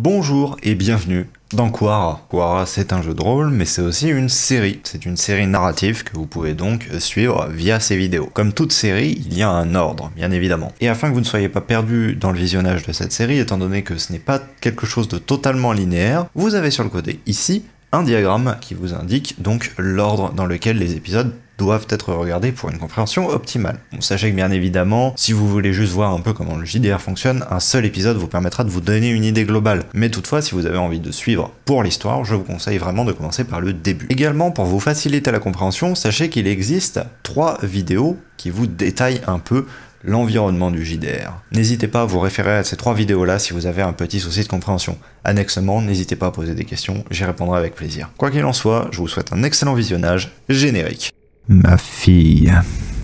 Bonjour et bienvenue dans Quara. Quara, c'est un jeu de rôle, mais c'est aussi une série. C'est une série narrative que vous pouvez donc suivre via ces vidéos. Comme toute série, il y a un ordre, bien évidemment. Et afin que vous ne soyez pas perdu dans le visionnage de cette série, étant donné que ce n'est pas quelque chose de totalement linéaire, vous avez sur le côté, ici, un diagramme qui vous indique donc l'ordre dans lequel les épisodes doivent être regardés pour une compréhension optimale. Bon, sachez que bien évidemment, si vous voulez juste voir un peu comment le JDR fonctionne, un seul épisode vous permettra de vous donner une idée globale. Mais toutefois, si vous avez envie de suivre pour l'histoire, je vous conseille vraiment de commencer par le début. Également, pour vous faciliter la compréhension, sachez qu'il existe 3 vidéos qui vous détaillent un peu l'environnement du JDR. N'hésitez pas à vous référer à ces 3 vidéos-là si vous avez un petit souci de compréhension. Annexement, n'hésitez pas à poser des questions, j'y répondrai avec plaisir. Quoi qu'il en soit, je vous souhaite un excellent visionnage générique. Ma fille,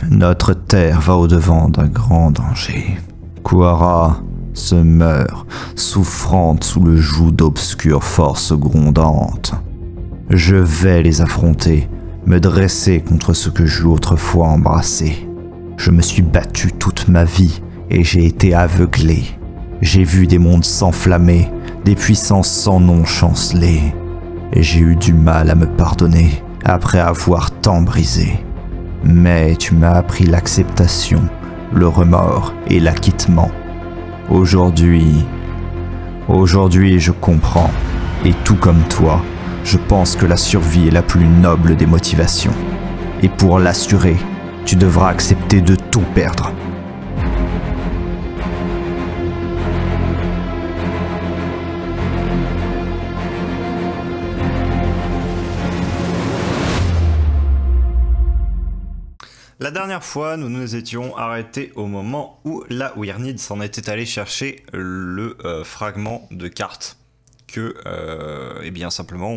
notre terre va au-devant d'un grand danger. Quara se meurt, souffrante sous le joug d'obscures forces grondantes. Je vais les affronter, me dresser contre ce que j'eus autrefois embrassé. Je me suis battu toute ma vie et j'ai été aveuglé. J'ai vu des mondes s'enflammer, des puissances sans nom chanceler. Et j'ai eu du mal à me pardonner après avoir tant brisé. Mais tu m'as appris l'acceptation, le remords et l'acquittement. Aujourd'hui, je comprends. Et tout comme toi, je pense que la survie est la plus noble des motivations. Et pour l'assurer, tu devras accepter de tout perdre. La dernière fois, nous nous étions arrêtés au moment où la Wyrnid s'en était allé chercher le fragment de carte que, eh bien simplement,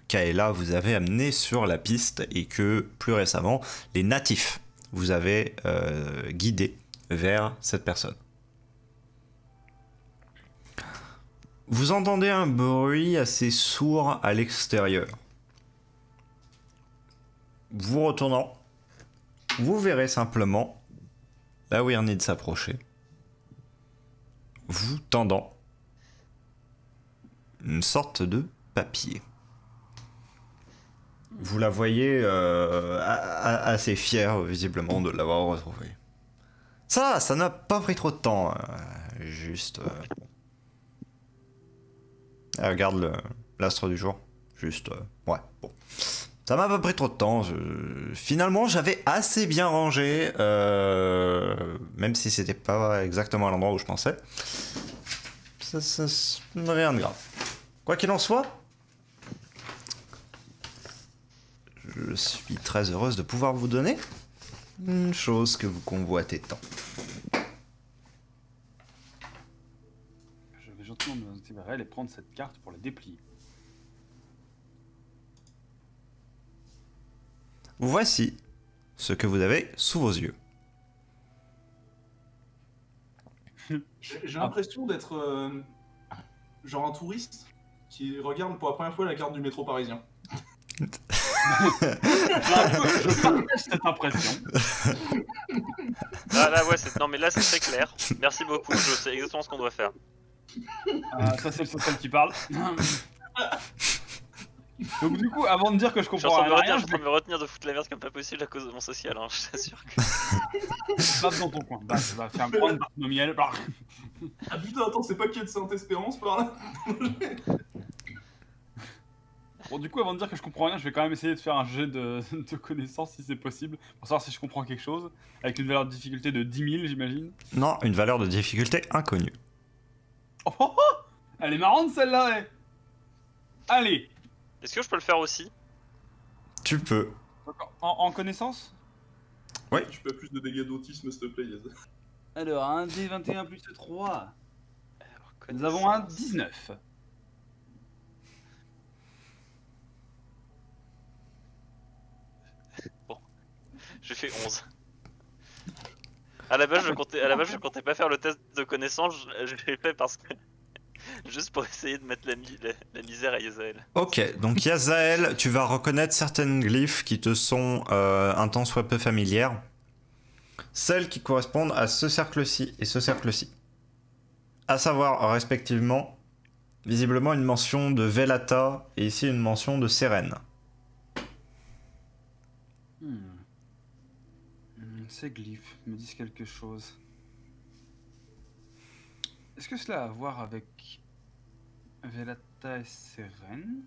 Kaela vous avait amené sur la piste et que, plus récemment, les natifs vous avaient guidé vers cette personne. Vous entendez un bruit assez sourd à l'extérieur. Vous retournant, vous verrez simplement la Wyrnid s'approcher, vous tendant une sorte de papier. Vous la voyez assez fière, visiblement, de l'avoir retrouvé. Ça n'a pas pris trop de temps. Juste... Elle regarde l'astre du jour. Juste... ouais, bon. Ça m'a pas pris trop de temps. Finalement, j'avais assez bien rangé, même si c'était pas exactement à l'endroit où je pensais. Rien de grave. Quoi qu'il en soit, je suis très heureuse de pouvoir vous donner une chose que vous convoitez tant. Je vais gentiment me libérer et prendre cette carte pour la déplier. Voici ce que vous avez sous vos yeux. J'ai l'impression d'être genre un touriste qui regarde pour la première fois la carte du métro parisien. Je partage cette impression. Là, ouais, non mais là c'est très clair. Merci beaucoup, je sais exactement ce qu'on doit faire. Ça c'est le social qui parle. Donc du coup, avant de dire que je comprends rien, je suis en train de me retenir de foutre la merde comme pas possible à cause de mon social, hein, je t'assure que... Bave dans ton coin, va faire prendre Bartholomiel. Ah putain, attends, c'est pas qu'il y a de Sainte-Espérance par là? Bon du coup, avant de dire que je comprends rien, je vais quand même essayer de faire un jet de connaissances si c'est possible, pour savoir si je comprends quelque chose, avec une valeur de difficulté de 10 000 j'imagine. Non, une valeur de difficulté inconnue. Oh, elle est marrante celle-là, ouais. Allez. Est-ce que je peux le faire aussi? Tu peux. En connaissance? Oui. Tu peux plus de dégâts d'autisme, s'il te plaît, Yaz. Alors, un D21 plus 3. Nous avons un 19. Bon, j'ai fait 11. À la base, je comptais pas faire le test de connaissance, je l'ai fait parce que... Juste pour essayer de mettre la misère à Yazael. Ok, donc Yazael, tu vas reconnaître certaines glyphes qui te sont un tant soit peu familières. Celles qui correspondent à ce cercle-ci et ce cercle-ci. À savoir, respectivement, visiblement une mention de Velata et ici une mention de Sérène. Ces glyphes me disent quelque chose. Est-ce que cela a à voir avec Velata et Sérène?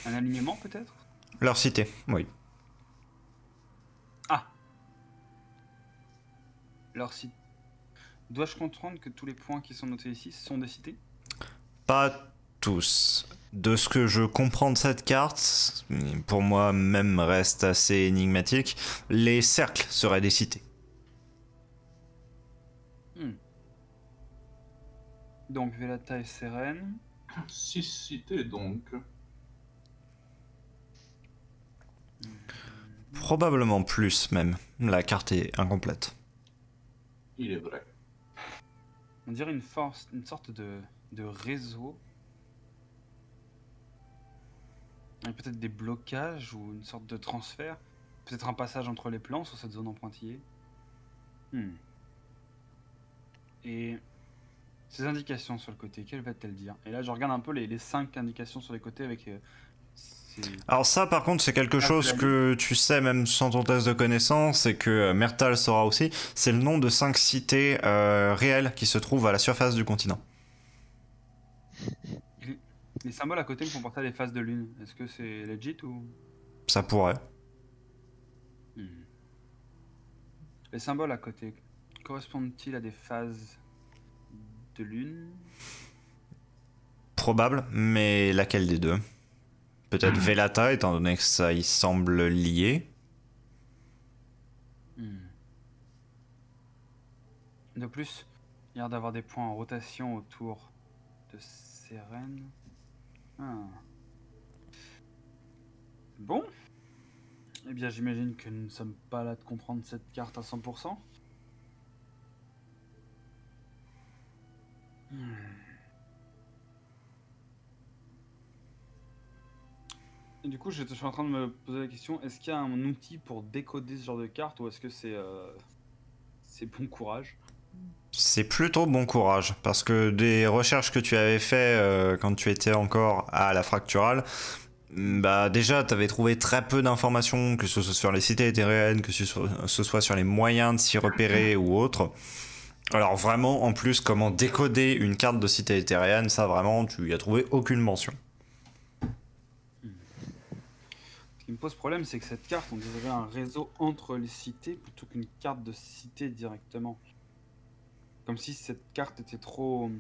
Un alignement peut-être? Leur cité, oui. Ah. Leur cité. Dois-je comprendre que tous les points qui sont notés ici sont des cités? Pas tous. De ce que je comprends de cette carte, pour moi même reste assez énigmatique, les cercles seraient des cités. Donc Velata et Sérène. 6 cités donc. Probablement plus même. La carte est incomplète. Il est vrai. On dirait une sorte de réseau. Avec peut-être des blocages ou une sorte de transfert. Peut-être un passage entre les plans sur cette zone en pointillé. Et ces indications sur le côté, quelles va-t-elle dire? Et là, je regarde un peu les 5 indications sur les côtés avec... Alors ça, par contre, c'est quelque chose que tu sais même sans ton test de connaissance et que Mertal saura aussi. C'est le nom de 5 cités réelles qui se trouvent à la surface du continent. Les symboles à côté me font penser à des phases de lune. Est-ce que c'est legit ou... Ça pourrait. Les symboles à côté correspondent-ils à des phases de lune? Probable, mais laquelle des deux? Peut-être Velata, étant donné que ça y semble lié. De plus, il y a l'air d'avoir des points en rotation autour de Sérène. Bon. Eh bien, j'imagine que nous ne sommes pas là de comprendre cette carte à 100%. Et du coup, je suis en train de me poser la question, est-ce qu'il y a un outil pour décoder ce genre de carte ou est-ce que c'est bon courage? C'est plutôt bon courage, parce que des recherches que tu avais fait quand tu étais encore à la fracturale, bah déjà tu avais trouvé très peu d'informations, que ce soit sur les cités éthériennes, que ce soit sur les moyens de s'y repérer ou autre. Alors vraiment, en plus, comment décoder une carte de cité éthérienne, ça vraiment, tu y as trouvé aucune mention. Ce qui me pose problème, c'est que cette carte, on dirait un réseau entre les cités plutôt qu'une carte de cité directement. Comme si cette carte était trop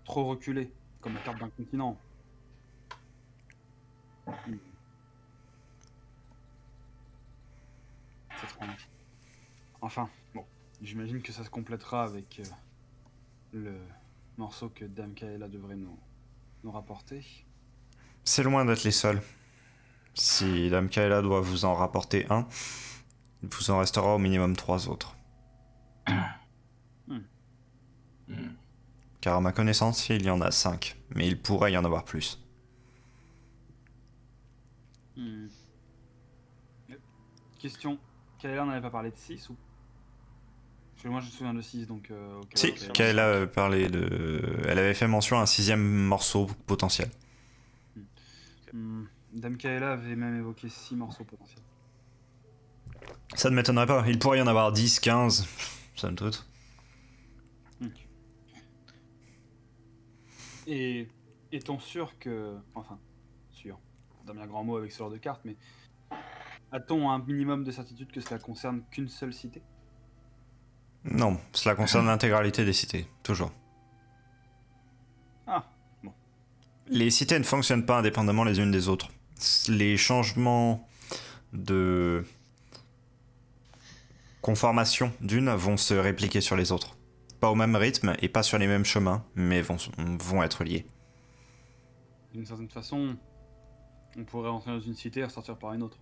reculée, comme la carte d'un continent. C'est étrange. Enfin, bon, j'imagine que ça se complétera avec le morceau que Dame Kaela devrait nous rapporter. C'est loin d'être les seuls. Si Dame Kaela doit vous en rapporter un, il vous en restera au minimum 3 autres. Car à ma connaissance, il y en a 5, mais il pourrait y en avoir plus. Question, Kaela n'avait pas parlé de 6 ou... Parce que moi je me souviens de 6, donc... Si, Kaela parlait de... Elle avait fait mention à un 6e morceau potentiel. Dame Kaela avait même évoqué 6 morceaux potentiels. Ça ne m'étonnerait pas, il pourrait y en avoir 10, 15, ça me doute. Et est-on sûr que... Enfin, sûr, c'est un bien grand mot avec ce genre de carte, mais... A-t-on un minimum de certitude que cela concerne qu'une seule cité? Non, cela concerne l'intégralité des cités, toujours. Ah, bon. Les cités ne fonctionnent pas indépendamment les unes des autres. Les changements de conformation d'une vont se répliquer sur les autres. Pas au même rythme et pas sur les mêmes chemins, mais vont être liés. D'une certaine façon, on pourrait rentrer dans une cité et ressortir par une autre.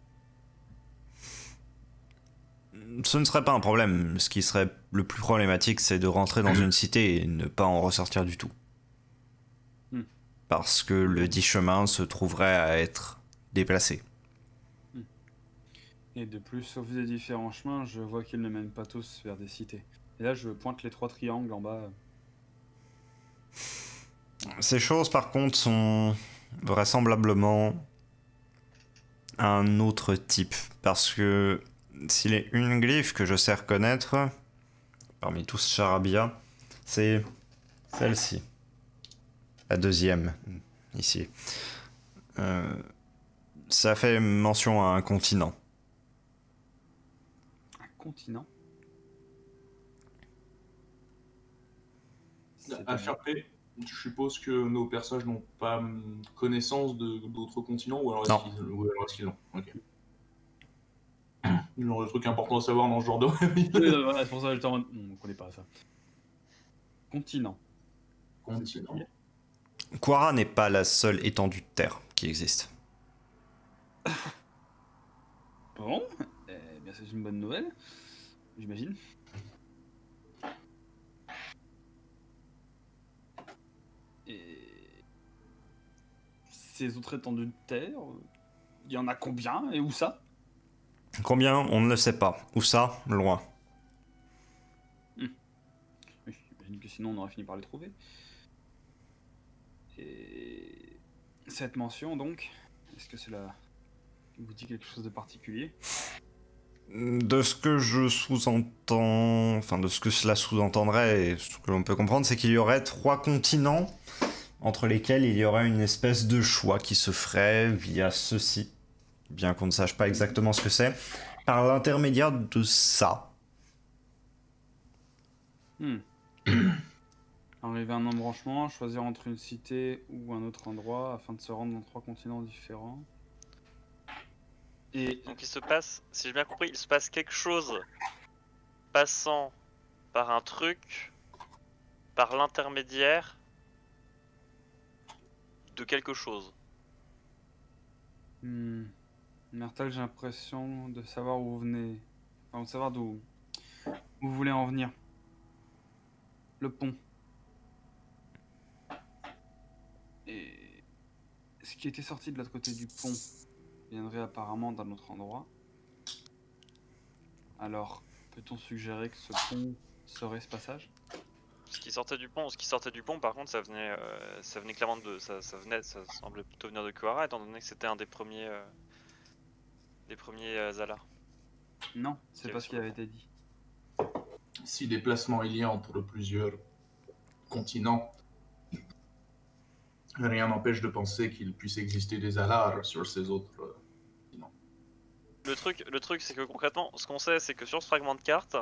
Ce ne serait pas un problème. Ce qui serait le plus problématique, c'est de rentrer dans une cité et ne pas en ressortir du tout. Parce que le dit chemin se trouverait à être déplacé. Et de plus, sauf des différents chemins, je vois qu'ils ne mènent pas tous vers des cités. Et là, je pointe les 3 triangles en bas. Ces choses, par contre, sont vraisemblablement un autre type. Parce que s'il est une glyphe que je sais reconnaître, parmi tous charabia, c'est celle-ci. La deuxième, ici. Ça fait mention à un continent. Un continent. HRP, je suppose que nos personnages n'ont pas connaissance d'autres continents, ou alors Non. est-ce qu'ils l'ont? Ok. Genre le truc important à savoir dans ce genre de Oui, voilà, c'est pour ça que j'étais en mode, on connaît pas ça. Continent. continent. Quara n'est pas la seule étendue de terre qui existe. Bon, eh bien c'est une bonne nouvelle, j'imagine. Et ces autres étendues de terre, il y en a combien et où ça? Combien? On ne le sait pas. Où ça? Loin. Oui, j'imagine que sinon on aurait fini par les trouver. Et cette mention donc, est-ce que cela vous dit quelque chose de particulier? De ce que je sous-entends, enfin de ce que cela sous-entendrait et ce que l'on peut comprendre, c'est qu'il y aurait 3 continents entre lesquels il y aurait une espèce de choix qui se ferait via ceci, bien qu'on ne sache pas exactement ce que c'est, par l'intermédiaire de ça. Arriver à un embranchement, choisir entre une cité ou un autre endroit afin de se rendre dans 3 continents différents. Et Donc il se passe, si j'ai bien compris, il se passe quelque chose passant par un truc, par l'intermédiaire de quelque chose. Mertal, j'ai l'impression de savoir où vous venez. Enfin, de savoir d'où vous voulez en venir. Le pont. Et ce qui était sorti de l'autre côté du pont viendrait apparemment d'un autre endroit. Alors, peut-on suggérer que ce pont serait ce passage? Ce qui sortait du pont, par contre, ça venait clairement de, ça semblait plutôt venir de Kuara, étant donné que c'était un des premiers Zalars. Non, c'est pas ce qui avait été dit. Si déplacement il y a entre plusieurs continents, rien n'empêche de penser qu'il puisse exister des Zalars sur ces autres continents. Le truc, c'est que concrètement, ce qu'on sait, c'est que sur ce fragment de carte,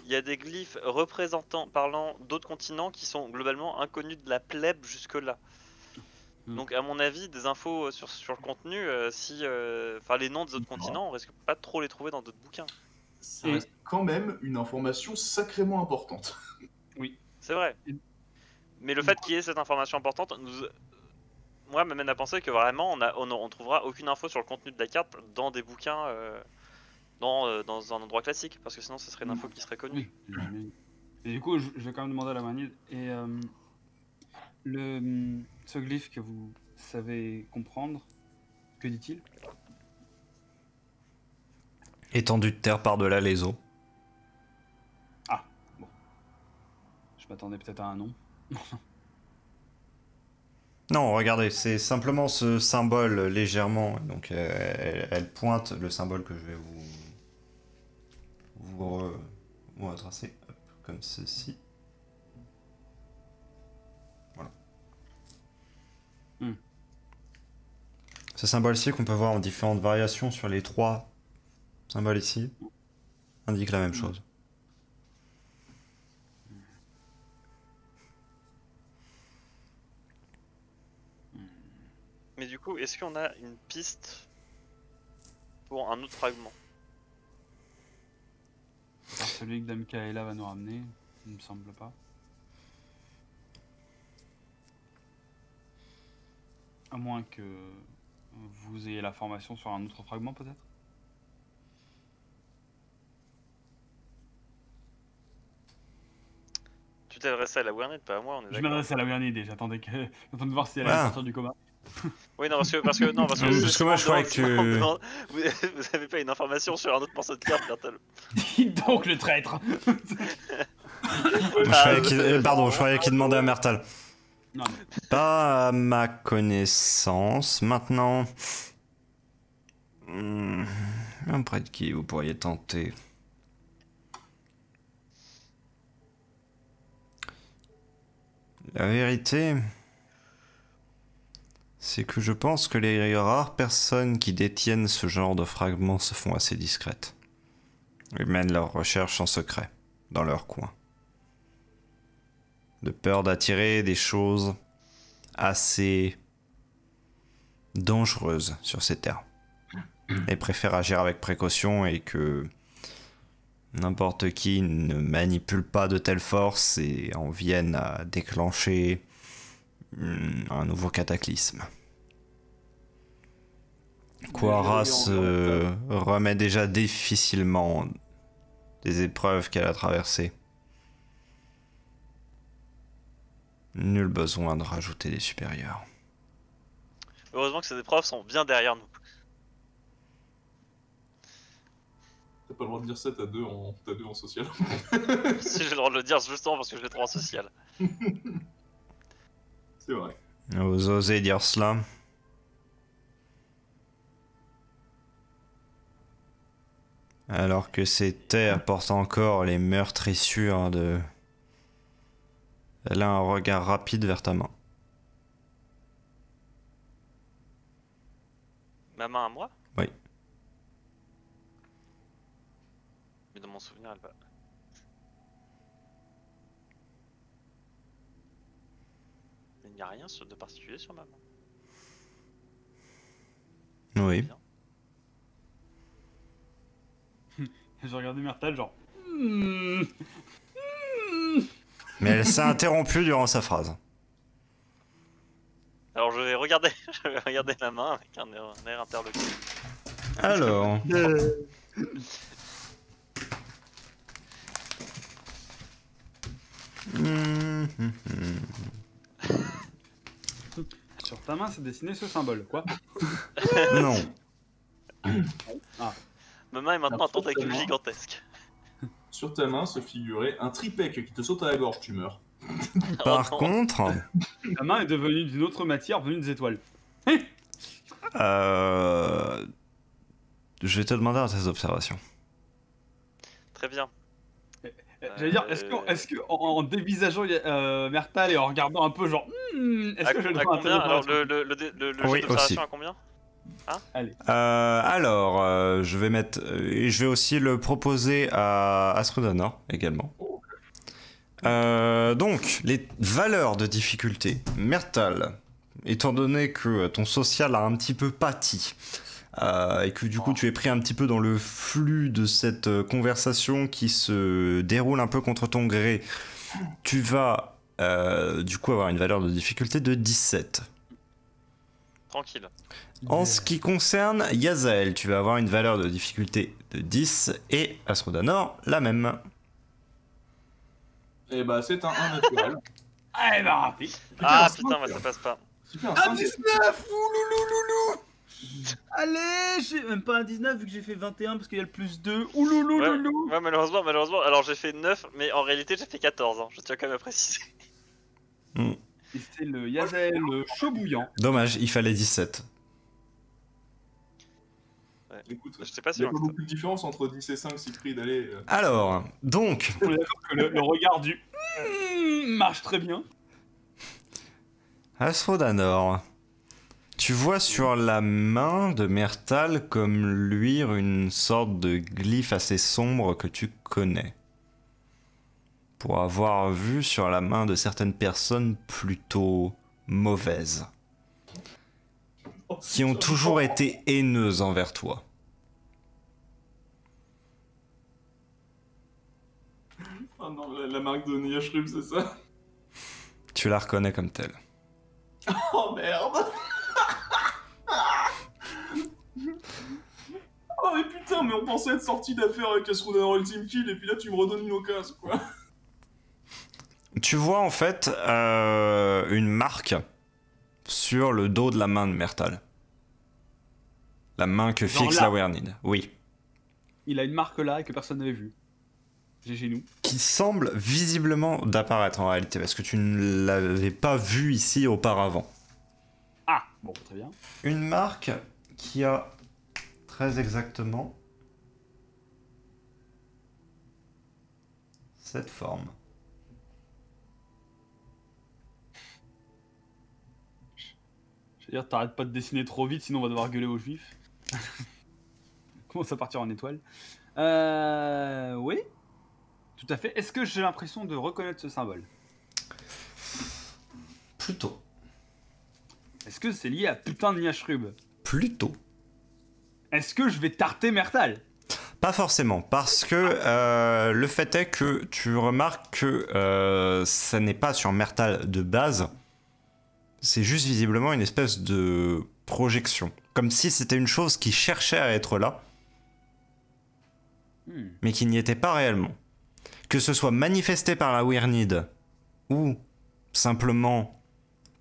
il y a des glyphes parlant d'autres continents qui sont globalement inconnus de la plèbe jusque-là. Donc à mon avis, des infos sur le contenu, les noms des autres continents, on risque pas de trop les trouver dans d'autres bouquins. Ça reste quand même une information sacrément importante. Oui. C'est vrai. Mais le fait qu'il y ait cette information importante, moi, m'amène à penser que vraiment, on trouvera aucune info sur le contenu de la carte dans des bouquins, dans un endroit classique, parce que sinon, ce serait une info qui serait connue. Oui. Et du coup, je vais quand même demander à la manide. Et ce glyphe que vous savez comprendre, que dit-il? Étendue de terre par-delà les eaux. Ah, bon. Je m'attendais peut-être à un nom. Non, regardez, c'est simplement ce symbole légèrement. Donc elle pointe le symbole que je vais vous retracer, comme ceci. Voilà. Ce symbole-ci qu'on peut voir en différentes variations sur les 3 symboles ici indique la même chose. Mais du coup, est-ce qu'on a une piste pour un autre fragment? Alors, celui que Damkaela va nous ramener, il me semble pas. À moins que vous ayez la formation sur un autre fragment, peut-être? Tu t'es adressé à la Wernit, pas à moi, on est Je d'accord. m'adresse à la Wernide et j'attendais de voir si elle allait sortir du coma. Oui, non, parce que Parce que moi, je croyais que Vous avez pas une information sur un autre morceau de carte, Bertel? Dis donc le traître. Pardon, je croyais qu'il demandait à Mertal. Non, Pas à ma connaissance. Maintenant... Auprès de qui vous pourriez tenter? La vérité, c'est que je pense que les rares personnes qui détiennent ce genre de fragments se font assez discrètes. Ils mènent leurs recherches en secret, dans leur coin. De peur d'attirer des choses assez dangereuses sur ces terres. Et préfèrent agir avec précaution et que n'importe qui ne manipule pas de telle force et en vienne à déclencher un nouveau cataclysme. Kuara se remet déjà difficilement des épreuves qu'elle a traversées. Nul besoin de rajouter des supérieurs. Heureusement que ces épreuves sont bien derrière nous. T'as pas le droit de dire ça, t'as deux en social. Si j'ai le droit de le dire justement parce que je l'ai trop en social. C'est vrai. Vous osez dire cela? Alors que ces terres portent encore les meurtrissures de... Elle a un regard rapide vers ta main. Ma main à moi? Oui. Mais dans mon souvenir, elle va... Il n'y a rien de particulier sur ma main. Oui. Bien. j'ai regardé Mertal genre. Mais elle s'est interrompue durant sa phrase. Alors je vais regarder la main avec un air interloqué. Alors... Sur ta main, c'est dessiné ce symbole, quoi. Non. Ma main est maintenant un tentacule gigantesque. Sur ta main se figurait un tripec qui te saute à la gorge, tu meurs. Par Oh non. contre... Ta main est devenue d'une autre matière venue des étoiles. Je vais te demander un test d'observation. Très bien. J'allais dire, est-ce que en dévisageant Mertal et en regardant un peu genre, est-ce que je À dois combien? Alors interroger le Oui, jet d'observation aussi. à combien? Je vais mettre... et je vais aussi le proposer à Astrodanor également. Donc, les valeurs de difficulté. Mertal, étant donné que ton social a un petit peu pâti, et que du coup tu es pris un petit peu dans le flux de cette conversation qui se déroule un peu contre ton gré, tu vas du coup avoir une valeur de difficulté de 17. Tranquille. En ce qui concerne Yazael, tu vas avoir une valeur de difficulté de 10 et Astrodanor la même. Et bah c'est un 1 naturel. Ah, elle m'a raté. Ah un putain, cinq. ça passe pas. Super, un Ah, 5. 19 Ouloulouloulou. Allez, j'ai même pas un 19 vu que j'ai fait 21 parce qu'il y a le plus 2. Ouloulouloulou. Ouais, malheureusement, alors j'ai fait 9, mais en réalité j'ai fait 14, hein. Je tiens quand même à préciser. Et c'est le Yazael chaud bouillant. Dommage, il fallait 17. Écoute, Je sais pas si il y a loin pas que ça. beaucoup de différence entre 10 et 5, Siegfried, allez. Alors, donc, On est d'accord que le regard du marche très bien. Astrodanor, tu vois sur la main de Mertal comme luire une sorte de glyphe assez sombre que tu connais. Pour avoir vu sur la main de certaines personnes plutôt mauvaises, Oh, qui ont toujours été haineuses envers toi. Oh non, la marque de Niashrim, c'est ça? Tu la reconnais comme telle. Oh merde. Oh mais putain, mais on pensait être sorti d'affaire avec Astrodanor Ultimate Kill et puis là tu me redonnes une occasion quoi. Tu vois en fait une marque sur le dos de la main de Mertal. La main que Genre fixe là. la Wyrnid. Oui. Il a une marque là et que personne n'avait vue. GG nous. Qui semble visiblement d'apparaître en réalité, parce que tu ne l'avais pas vu ici auparavant. Ah, bon, très bien. Une marque qui a très exactement cette forme. Je veux dire, t'arrêtes pas de dessiner trop vite, sinon on va devoir gueuler aux juifs. Commence à partir en étoile. Oui, tout à fait. Est-ce que j'ai l'impression de reconnaître ce symbole? Plutôt. Est-ce que c'est lié à putain de Niashrub? Plutôt. Est-ce que je vais tarter Mertal? Pas forcément, parce que le fait est que tu remarques que ça n'est pas sur Mertal de base, c'est juste visiblement une espèce de projection. Comme si c'était une chose qui cherchait à être là, mais qui n'y était pas réellement. Que ce soit manifesté par la Wyrnid, ou simplement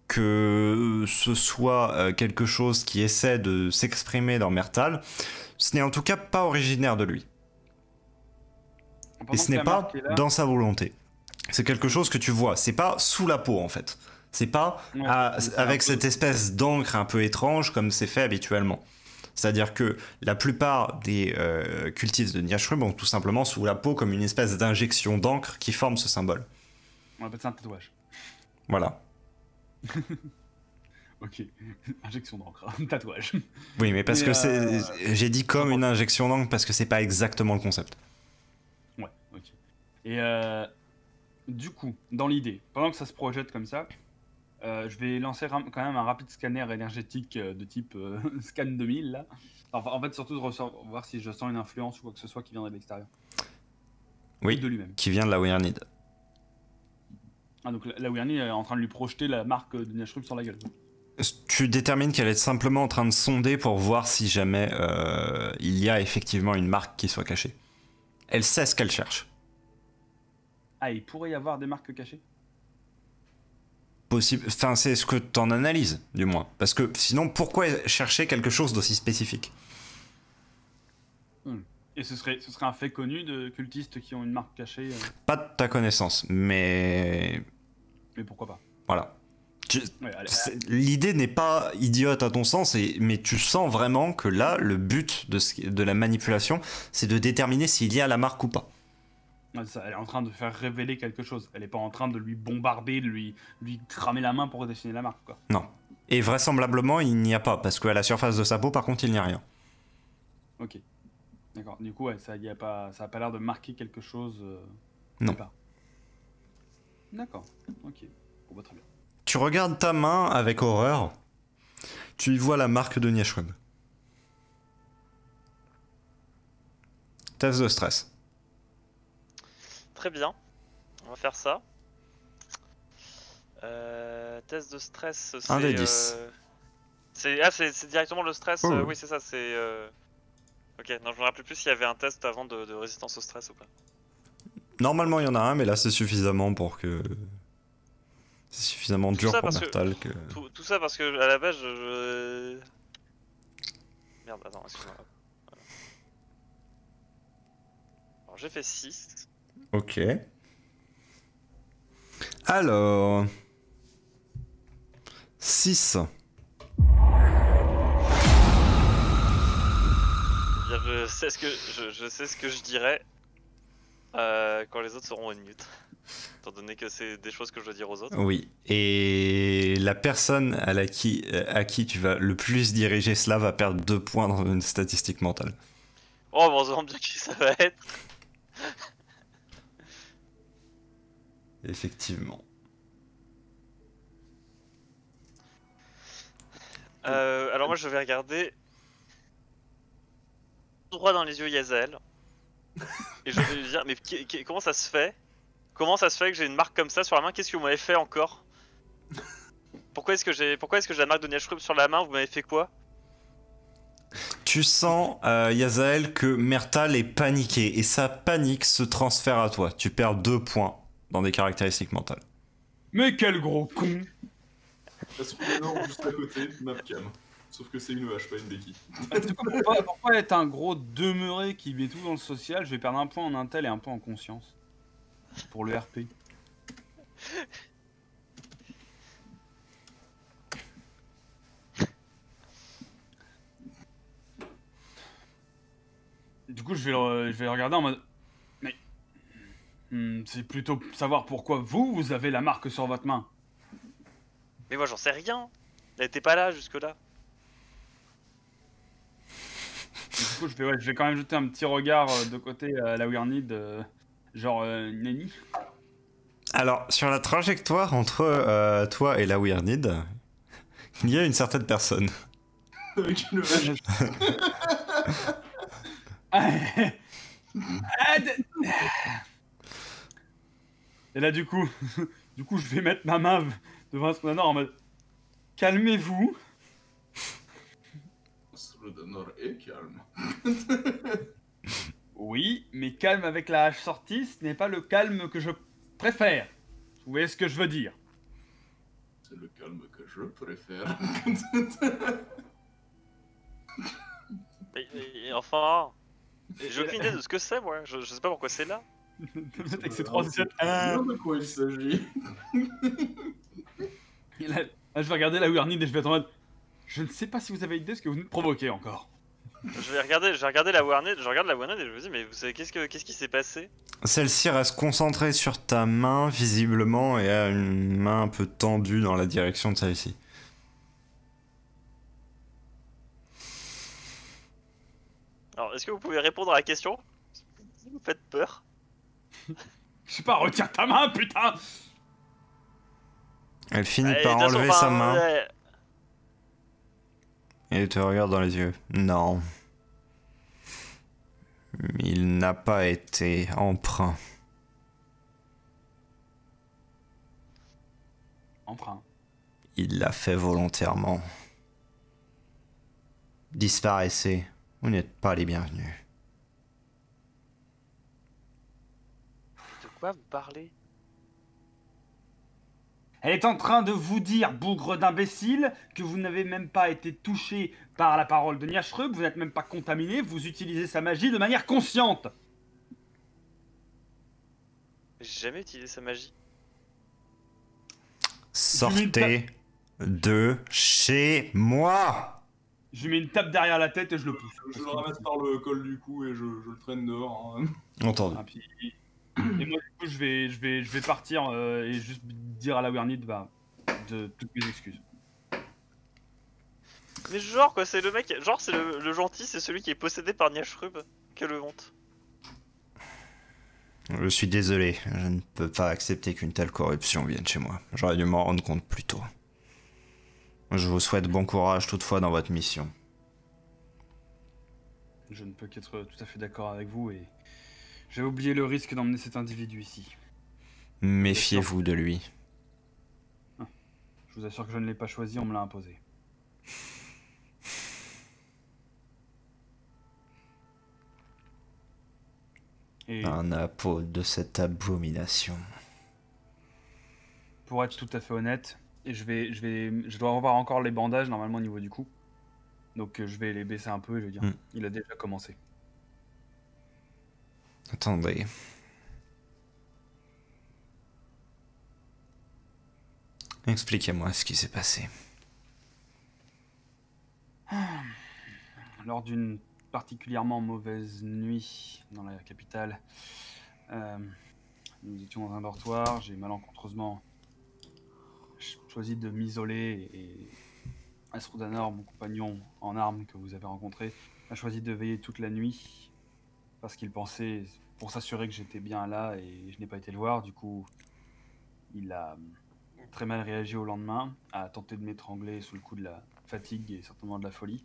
que ce soit quelque chose qui essaie de s'exprimer dans Mertal, ce n'est en tout cas pas originaire de lui. Et ce n'est pas dans sa volonté. C'est quelque chose que tu vois. C'est pas sous la peau en fait. C'est pas Ouais, avec peu... cette espèce d'encre un peu étrange comme c'est fait habituellement. C'est-à-dire que la plupart des cultistes de Niashrub ont tout simplement sous la peau comme une espèce d'injection d'encre qui forme ce symbole. On appelle ça un tatouage. Voilà. Ok, injection d'encre, un tatouage. Oui, mais parce que j'ai dit comme une injection d'encre parce que c'est pas exactement le concept. Ouais, ok. Et du coup, dans l'idée, pendant que ça se projette comme ça, je vais lancer quand même un rapide scanner énergétique de type scan 2000 là. Enfin, en fait, surtout de voir si je sens une influence ou quoi que ce soit qui viendrait de l'extérieur. Oui, Ou de lui-même. qui vient de la Wyrnid. Ah, donc la Wyrnid est en train de lui projeter la marque de Niashrub sur la gueule. Tu détermines qu'elle est simplement en train de sonder pour voir si jamais il y a effectivement une marque qui soit cachée. Elle sait ce qu'elle cherche. Ah, il pourrait y avoir des marques cachées? Possible. Enfin, c'est ce que t'en analyses, du moins. Parce que sinon, pourquoi chercher quelque chose d'aussi spécifique? Et ce serait un fait connu de cultistes qui ont une marque cachée Pas de ta connaissance, mais... Mais pourquoi pas? Voilà. Ouais, allez, L'idée n'est pas idiote à ton sens, mais tu sens vraiment que là, le but de la manipulation, c'est de déterminer s'il y a la marque ou pas. elle est en train de faire révéler quelque chose. Elle est pas en train de lui bombarder, de lui cramer la main pour dessiner la marque, quoi. Non. Et vraisemblablement, il n'y a pas, parce qu'à la surface de sa peau, par contre, il n'y a rien. Ok. D'accord. Du coup, ouais, ça a pas l'air de marquer quelque chose. Non. D'accord. Ok. Bon, bah, très bien. Tu regardes ta main avec horreur. Tu y vois la marque de Niashrub. Test de stress. Très bien, on va faire ça. Test de stress, c'est... 1 des 10. C'est directement le stress, Oh. oui c'est ça, c'est... Ok, non je me rappelais plus s'il y avait un test avant de résistance au stress ou pas. Normalement, il y en a un, mais là, c'est suffisamment pour que... C'est suffisamment dur ça pour parce que- Mertal que... Tout ça parce que à la base je... Merde, attends, excuse-moi. Voilà. Alors j'ai fait 6. Ok. Alors... 6. Je sais ce que je dirais quand les autres seront en mute. Étant donné que c'est des choses que je dois dire aux autres. Oui. Et la personne à qui tu vas le plus diriger cela va perdre 2 points dans une statistique mentale. Oh, bon, on se rend bien qui ça va être. Effectivement. Alors moi je vais regarder droit dans les yeux Yazael. Et je vais lui dire, mais comment ça se fait? Comment ça se fait que j'ai une marque comme ça sur la main? Qu'est-ce que vous m'avez fait encore? Pourquoi est-ce que j'ai la marque de Niashrub sur la main? Vous m'avez fait quoi? Tu sens, Yazael, que Mertal est paniqué, et sa panique se transfère à toi. Tu perds 2 points dans des caractéristiques mentales. Mais quel gros con! Astrodanor juste à côté, Mapcam. Sauf que c'est une hache, pas une béquille. Du coup, pourquoi être un gros demeuré qui met tout dans le social? Je vais perdre un point en intel et un point en conscience. Pour le RP. Du coup, je vais le regarder en mode... Mais... c'est plutôt savoir pourquoi vous avez la marque sur votre main. Mais moi j'en sais rien. Elle était pas là jusque-là. Du coup, je vais quand même jeter un petit regard de côté à la Wyrnid, genre Nani. Alors, sur la trajectoire entre toi et la Wyrnid, il y a une certaine personne. Avec une vache. Et là, du coup, je vais mettre ma main devant Astrodanor en mode calmez-vous. Astrodanor est calme. Oui, mais calme avec la hache sortie, ce n'est pas le calme que je préfère. Vous voyez ce que je veux dire? C'est le calme que je préfère. Et enfin, j'ai aucune idée de ce que c'est, moi. Je sais pas pourquoi c'est là. Avec ces trois assiettes. De quoi il s'agit? Et là, je vais regarder la Wyrnid et je vais être en mode je ne sais pas si vous avez idée de ce que vous nous provoquez encore. Je vais regarder la Warnet, je regarde la Warnet et je me dis, mais vous savez, qu'est-ce qui s'est passé? Celle-ci reste concentrée sur ta main, visiblement, et a une main un peu tendue dans la direction de celle-ci. Alors, est-ce que vous pouvez répondre à la question? Vous faites peur? Je sais pas, retire ta main, putain! Elle finit Allez, par de toute façon, enlever sa enfin, main ouais. et te regarde dans les yeux. Non. Il n'a pas été emprunt. Emprunt. Il l'a fait volontairement. Disparaissez. Vous n'êtes pas les bienvenus. De quoi vous parlez? Elle est en train de vous dire, bougre d'imbécile, que vous n'avez même pas été touché par la parole de Nyashrub, vous n'êtes même pas contaminé, vous utilisez sa magie de manière consciente. J'ai jamais utilisé sa magie. Sortez de chez moi! Je lui mets une tape derrière la tête et je le pousse. Je le ramasse par le col du cou et je le traîne dehors. Hein. Entendu. Ah, puis- Et moi, du coup, je vais partir et juste dire à la Wyrnid de toutes mes excuses. Mais genre quoi, c'est le mec, genre c'est le gentil, c'est celui qui est possédé par Nyashrub. Quelle honte. Je suis désolé, je ne peux pas accepter qu'une telle corruption vienne chez moi. J'aurais dû m'en rendre compte plus tôt. Je vous souhaite bon courage toutefois dans votre mission. Je ne peux qu'être tout à fait d'accord avec vous et j'ai oublié le risque d'emmener cet individu ici. Méfiez-vous de lui. Je vous assure que je ne l'ai pas choisi, on me l'a imposé. Et Un apôtre de cette abomination. pour être tout à fait honnête, et je dois revoir encore les bandages normalement au niveau du cou. Donc je vais les baisser un peu et je vais dire, il a déjà commencé. Attendez. Expliquez-moi ce qui s'est passé. Lors d'une particulièrement mauvaise nuit dans la capitale, nous étions dans un dortoir, j'ai malencontreusement choisi de m'isoler et Astrodanor, mon compagnon en armes que vous avez rencontré, a choisi de veiller toute la nuit parce qu'il pensait, pour s'assurer que j'étais bien là et je n'ai pas été le voir, du coup il a très mal réagi au lendemain, a tenté de m'étrangler sous le coup de la fatigue et certainement de la folie.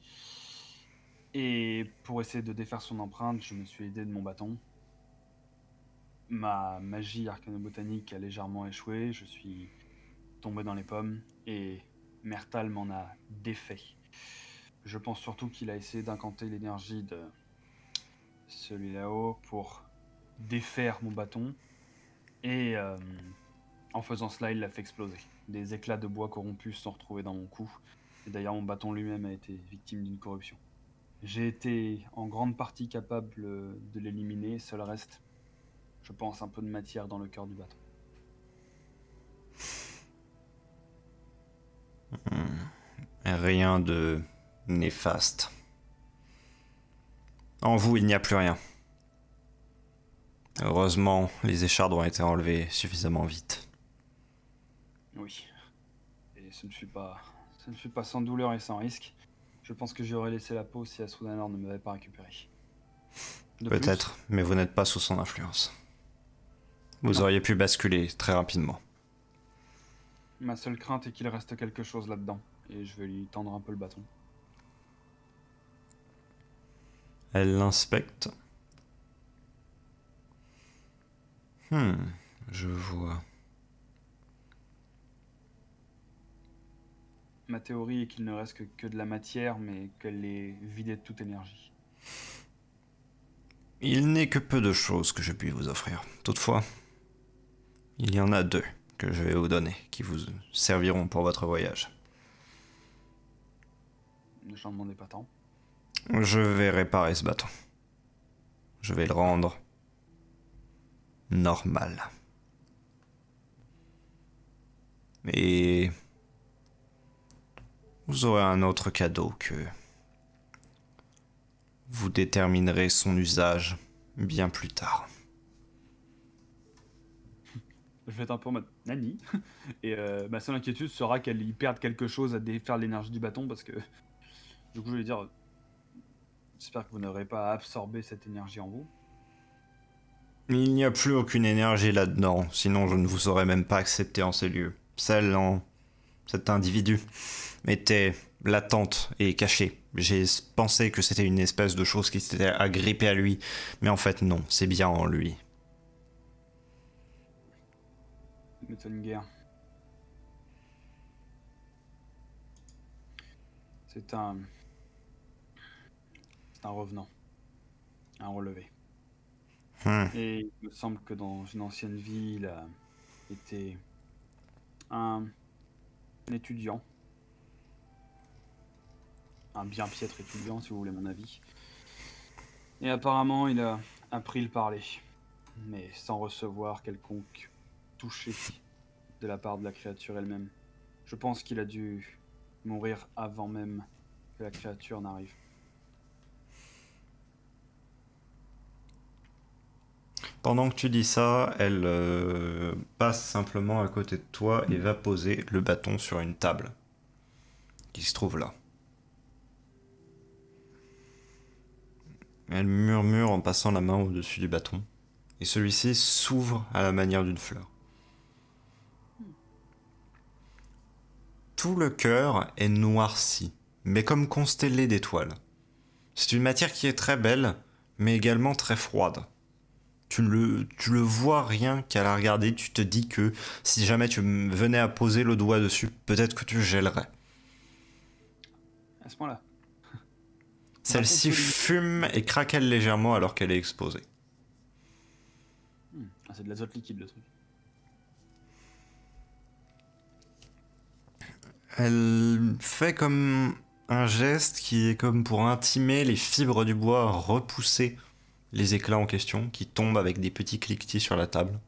Et pour essayer de défaire son empreinte, je me suis aidé de mon bâton. Ma magie arcano-botanique a légèrement échoué, je suis tombé dans les pommes et Mertal m'en a défait. Je pense surtout qu'il a essayé d'incanter l'énergie de celui là-haut pour défaire mon bâton et en faisant cela, il l'a fait exploser. Des éclats de bois corrompus se sont retrouvés dans mon cou. Et d'ailleurs, mon bâton lui-même a été victime d'une corruption. J'ai été en grande partie capable de l'éliminer. Seul reste, je pense, un peu de matière dans le cœur du bâton. Rien de néfaste. En vous, il n'y a plus rien. Heureusement, les échardes ont été enlevées suffisamment vite. Oui. Et ce ne fut pas sans douleur et sans risque. Je pense que j'aurais laissé la peau si Asrudanor ne m'avait pas récupéré. De Peut-être, mais vous n'êtes pas sous son influence. Vous auriez pu basculer très rapidement. plus, ma seule crainte est qu'il reste quelque chose là-dedans. Et je vais lui tendre un peu le bâton. Elle l'inspecte. Je vois. Ma théorie est qu'il ne reste que de la matière, mais qu'elle est vidée de toute énergie. Il n'est que peu de choses que je puis vous offrir. Toutefois, il y en a 2 que je vais vous donner, qui vous serviront pour votre voyage. Ne j'en demandais pas tant. Je vais réparer ce bâton. Je vais le rendre normal. Et vous aurez un autre cadeau que vous déterminerez son usage bien plus tard. Je vais être un peu en mode Nani. Et ma seule inquiétude sera qu'elle y perde quelque chose à défaire l'énergie du bâton parce que du coup je vais dire j'espère que vous n'aurez pas absorbé cette énergie en vous. Il n'y a plus aucune énergie là-dedans, sinon je ne vous aurais même pas accepté en ces lieux. Celle en cet individu était latente et cachée. J'ai pensé que c'était une espèce de chose qui s'était agrippée à lui, mais en fait non, c'est bien en lui. M'étonne guère. C'est un revenant. Un relevé. Et il me semble que dans une ancienne vie, il a été un étudiant. Un bien piètre étudiant, si vous voulez mon avis. Et apparemment, il a appris le parler. Mais sans recevoir quelconque toucher de la part de la créature elle-même. Je pense qu'il a dû mourir avant même que la créature n'arrive. Pendant que tu dis ça, elle passe simplement à côté de toi et va poser le bâton sur une table qui se trouve là. Elle murmure en passant la main au-dessus du bâton, et celui-ci s'ouvre à la manière d'une fleur. Tout le cœur est noirci, mais comme constellé d'étoiles. C'est une matière qui est très belle, mais également très froide. Tu le vois rien qu'à la regarder, tu te dis que si jamais tu venais à poser le doigt dessus, peut-être que tu gèlerais. À ce point-là. Celle-ci fume et craquelle légèrement alors qu'elle est exposée. Ah, c'est de l'azote liquide le truc. Elle fait comme un geste qui est comme pour intimer les fibres du bois, repousser les éclats en question qui tombent avec des petits cliquetis sur la table.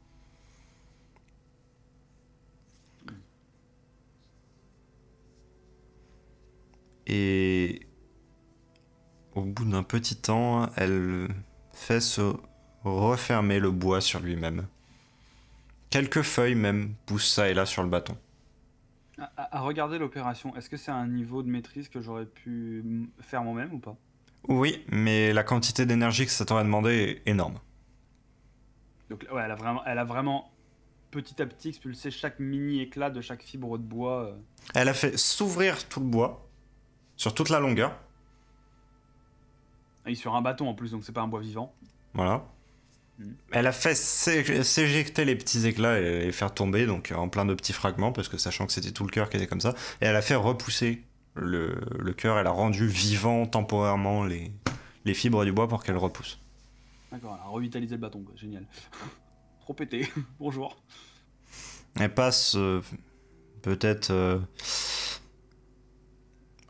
Et au bout d'un petit temps, elle fait se refermer le bois sur lui-même. Quelques feuilles même poussent ça et là sur le bâton. À regarder l'opération, est-ce que c'est un niveau de maîtrise que j'aurais pu faire moi-même ou pas? Oui, mais la quantité d'énergie que ça t'aurait demandé est énorme. Donc ouais, elle a vraiment petit à petit expulsé chaque mini éclat de chaque fibre de bois. Elle a fait s'ouvrir tout le bois, sur toute la longueur. Et sur un bâton en plus, donc c'est pas un bois vivant. Voilà. Elle a fait s'éjecter les petits éclats et les faire tomber, donc en plein de petits fragments, parce que sachant que c'était tout le cœur qui était comme ça. Et elle a fait repousser le cœur, elle a rendu vivant temporairement les fibres du bois pour qu'elles repoussent. D'accord, elle a revitalisé le bâton, quoi. Génial. Trop pété, bonjour. Elle passe peut-être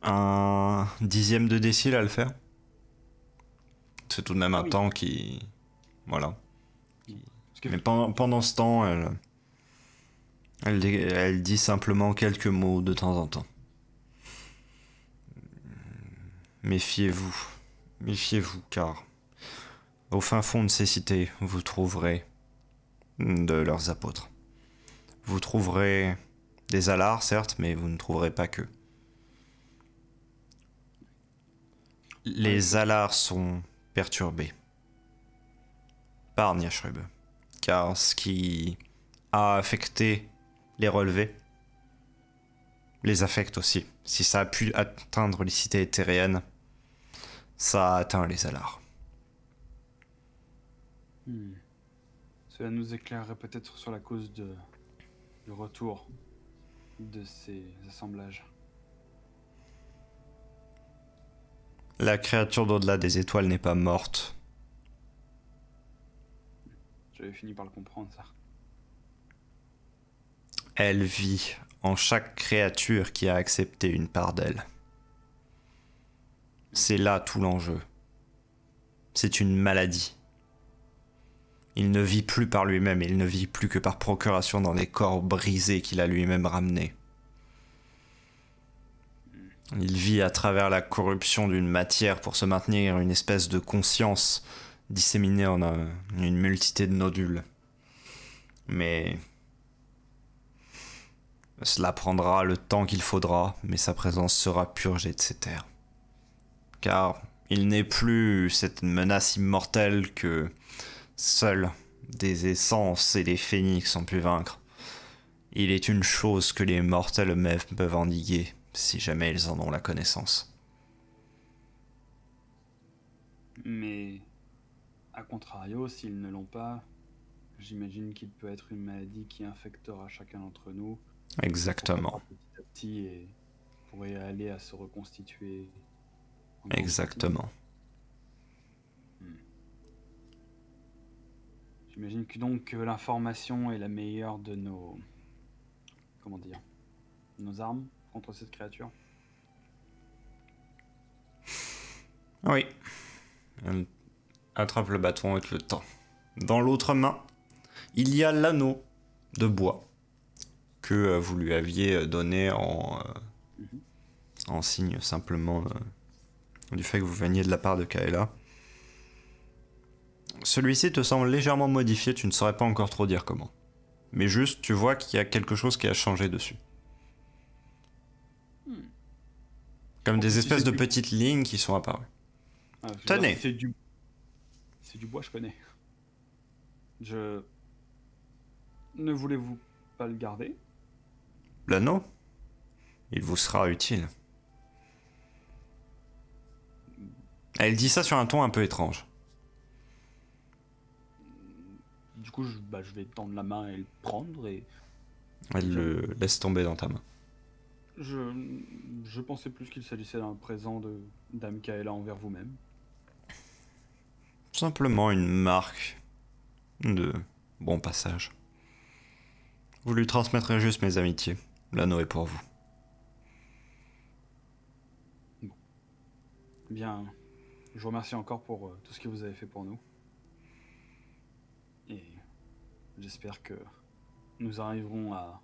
un dixième de décile à le faire. C'est tout de même un temps qui... Voilà. Parce que Mais pendant ce temps, elle dit simplement quelques mots de temps en temps. Méfiez-vous. Méfiez-vous, car au fin fond de ces cités, vous trouverez de leurs apôtres. Vous trouverez des alars, certes, mais vous ne trouverez pas que. Les alars sont perturbés par Niashrub, car ce qui a affecté les relevés les affecte aussi. Si ça a pu atteindre les cités éthériennes, ça a atteint les alars. Cela nous éclairerait peut-être sur la cause du retour de ces assemblages. La créature d'au-delà des étoiles n'est pas morte. J'avais fini par le comprendre, ça. Elle vit en chaque créature qui a accepté une part d'elle. C'est là tout l'enjeu. C'est une maladie. Il ne vit plus par lui-même, il ne vit plus que par procuration dans des corps brisés qu'il a lui-même ramenés. Il vit à travers la corruption d'une matière pour se maintenir une espèce de conscience disséminée en une multitude de nodules. Mais cela prendra le temps qu'il faudra, mais sa présence sera purgée de ces terres. Car il n'est plus cette menace immortelle que seuls des essences et des phénix ont pu vaincre. Il est une chose que les mortels eux-mêmes peuvent endiguer, si jamais ils en ont la connaissance. Mais, à contrario, s'ils ne l'ont pas, j'imagine qu'il peut être une maladie qui infectera chacun d'entre nous. Exactement. Petit à petit et pourrait aller à se reconstituer. Exactement. J'imagine que donc l'information est la meilleure de nos... Comment dire, nos armes contre cette créature. Oui. Elle attrape le bâton avec le temps. Dans l'autre main, il y a l'anneau de bois que vous lui aviez donné en signe simplement du fait que vous veniez de la part de Kaela. Celui-ci te semble légèrement modifié, tu ne saurais pas encore trop dire comment. Mais juste, tu vois qu'il y a quelque chose qui a changé dessus. Comme des espèces de petites lignes qui sont apparues. Tenez. C'est du bois, je connais. Ne voulez-vous pas le garder? L'anneau, il vous sera utile. Elle dit ça sur un ton un peu étrange. Du coup, je vais tendre la main et le prendre et... Elle le laisse tomber dans ta main. Je pensais plus qu'il s'agissait d'un présent de Dame Kaela envers vous-même. Simplement une marque de bon passage. Vous lui transmettrez juste mes amitiés. L'anneau est pour vous. Bon. Bien, je vous remercie encore pour tout ce que vous avez fait pour nous. Et j'espère que nous arriverons à...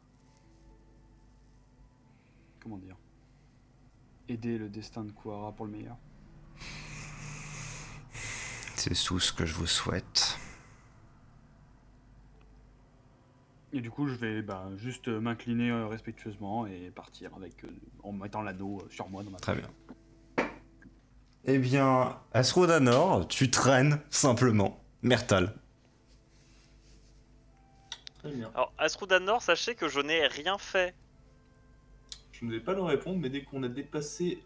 Comment dire? Aider le destin de Kuara pour le meilleur. C'est tout ce que je vous souhaite. Et du coup, je vais juste m'incliner respectueusement et partir avec en mettant l'anneau sur moi dans ma Très bien. Eh bien, Asrodanor, tu traînes simplement Mertal. Très bien. Alors, Asrudanor, sachez que je n'ai rien fait. Je ne vais pas leur répondre, mais dès qu'on a dépassé...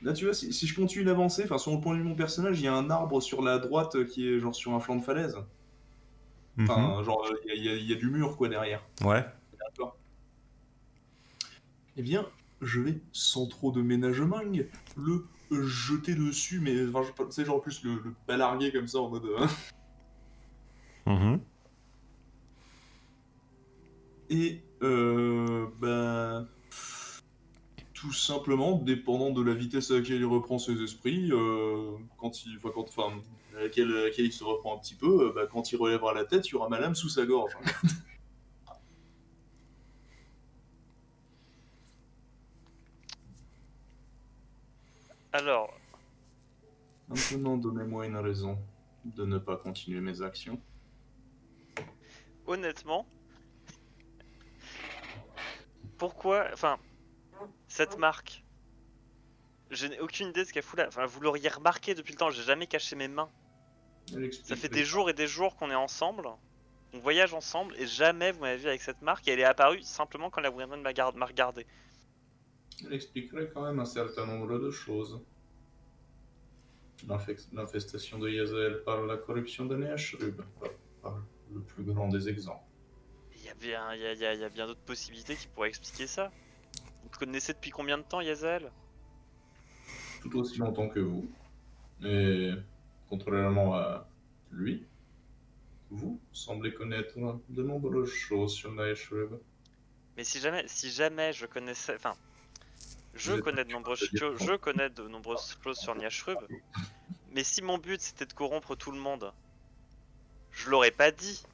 Là, tu vois, si je continue d'avancer, enfin, sur le point de vue de mon personnage, il y a un arbre sur la droite qui est genre sur un flanc de falaise. Enfin, genre, il y a du mur, quoi, derrière. Ouais. D'accord. Eh bien, je vais, sans trop de ménagement, le jeter dessus, mais enfin, tu sais, genre plus le balarguer comme ça, en mode... Et Ben... Tout simplement, dépendant de la vitesse à laquelle il reprend ses esprits, à laquelle il se reprend un petit peu, quand il relèvera la tête, il y aura ma lame sous sa gorge. Alors, Maintenant, donnez-moi une raison de ne pas continuer mes actions. honnêtement, pourquoi, enfin, cette marque, je n'ai aucune idée de ce qu'elle fout là. Enfin, vous l'auriez remarqué depuis le temps, j'ai jamais caché mes mains. Ça fait des jours et des jours qu'on est ensemble, on voyage ensemble, et jamais vous m'avez vu avec cette marque, et elle est apparue simplement quand la Women m'a regardé. Elle expliquerait quand même un certain nombre de choses. L'infestation de Yazael par la corruption de Neashrub, par le plus grand des exemples. Il y a bien d'autres possibilités qui pourraient expliquer ça. Vous te connaissez depuis combien de temps, Yazael? Tout aussi longtemps que vous. Et contrairement à lui, vous semblez connaître de nombreuses choses sur Neashrub. Mais si jamais je connaissais, enfin, je Vous êtes connais de nombreuses choses sur Niashrub, mais si mon but c'était de corrompre tout le monde, je l'aurais pas dit.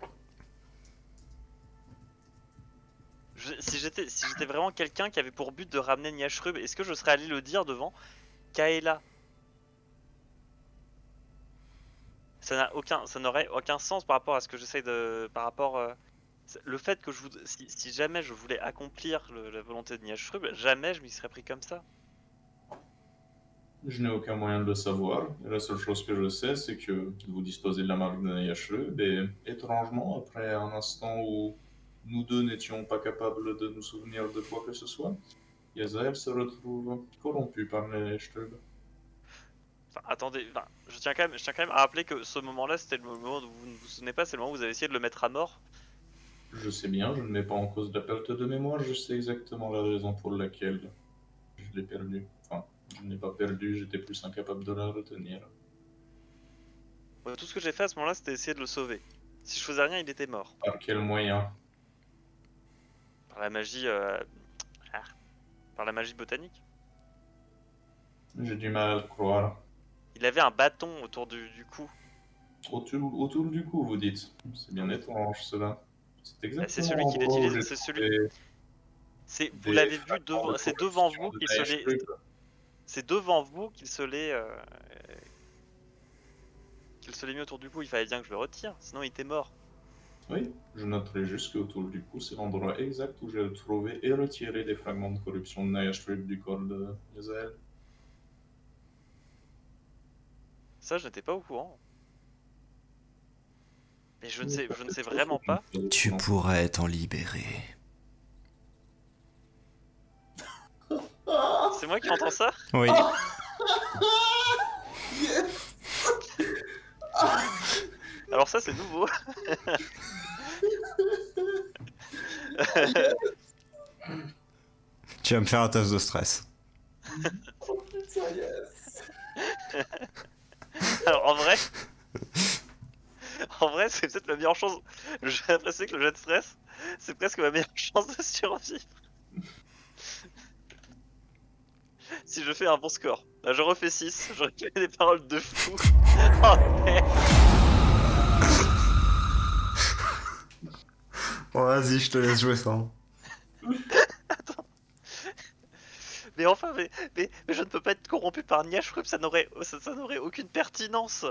Si j'étais vraiment quelqu'un qui avait pour but de ramener Niashrub, est-ce que je serais allé le dire devant Kaela? Ça n'aurait aucun sens par rapport à ce que j'essaye de, le fait que si jamais je voulais accomplir la volonté de Niashrub, jamais je m'y serais pris comme ça. Je n'ai aucun moyen de le savoir. La seule chose que je sais, c'est que vous disposez de la marque de Neashrub, et étrangement, après un instant où nous deux n'étions pas capables de nous souvenir de quoi que ce soit, Yazael se retrouve corrompu par Neashrub. Enfin, attendez, enfin, je tiens quand même à rappeler que ce moment-là, c'était le moment où vous ne vous souvenez pas, c'est le moment où vous avez essayé de le mettre à mort. Je sais bien, je ne mets pas en cause la perte de mémoire, je sais exactement la raison pour laquelle je l'ai perdu. Enfin, je n'ai pas perdu, j'étais plus incapable de la retenir. Ouais, tout ce que j'ai fait à ce moment-là, c'était essayer de le sauver. Si je faisais rien, il était mort. Par quel moyen? Par la magie, par la magie botanique. J'ai du mal à le croire. Il avait un bâton autour du cou. Autour du cou, vous dites. C'est bien étrange, cela. C'est exactement. C'est celui qu'il utilise, c'est celui. Vous l'avez vu devant, c'est devant vous qu'il se l'est. C'est devant vous qu'il se l'est. Qu'il se l'est mis autour du cou. Il fallait bien que je le retire, sinon il était mort. Oui, je noterai juste qu'autour du cou, c'est l'endroit exact où j'ai trouvé et retiré des fragments de corruption de Neashrub du corps de Yazael. Ça, je n'étais pas au courant. Mais je ne sais vraiment pas. Tu pourrais t'en libérer. C'est moi qui entends ça? Oui. Alors ça, c'est nouveau. Tu vas me faire un test de stress. Oh putain, yes! Alors en vrai, c'est peut-être la meilleure chance. J'ai l'impression que le jet de stress, c'est presque ma meilleure chance de survivre. Si je fais un bon score. Là, je refais 6, j'aurais fait des paroles de fou. Oh merde. Bon, vas-y, je te laisse jouer ça. Attends. Mais enfin, mais je ne peux pas être corrompu par Niashrub, ça n'aurait aucune pertinence.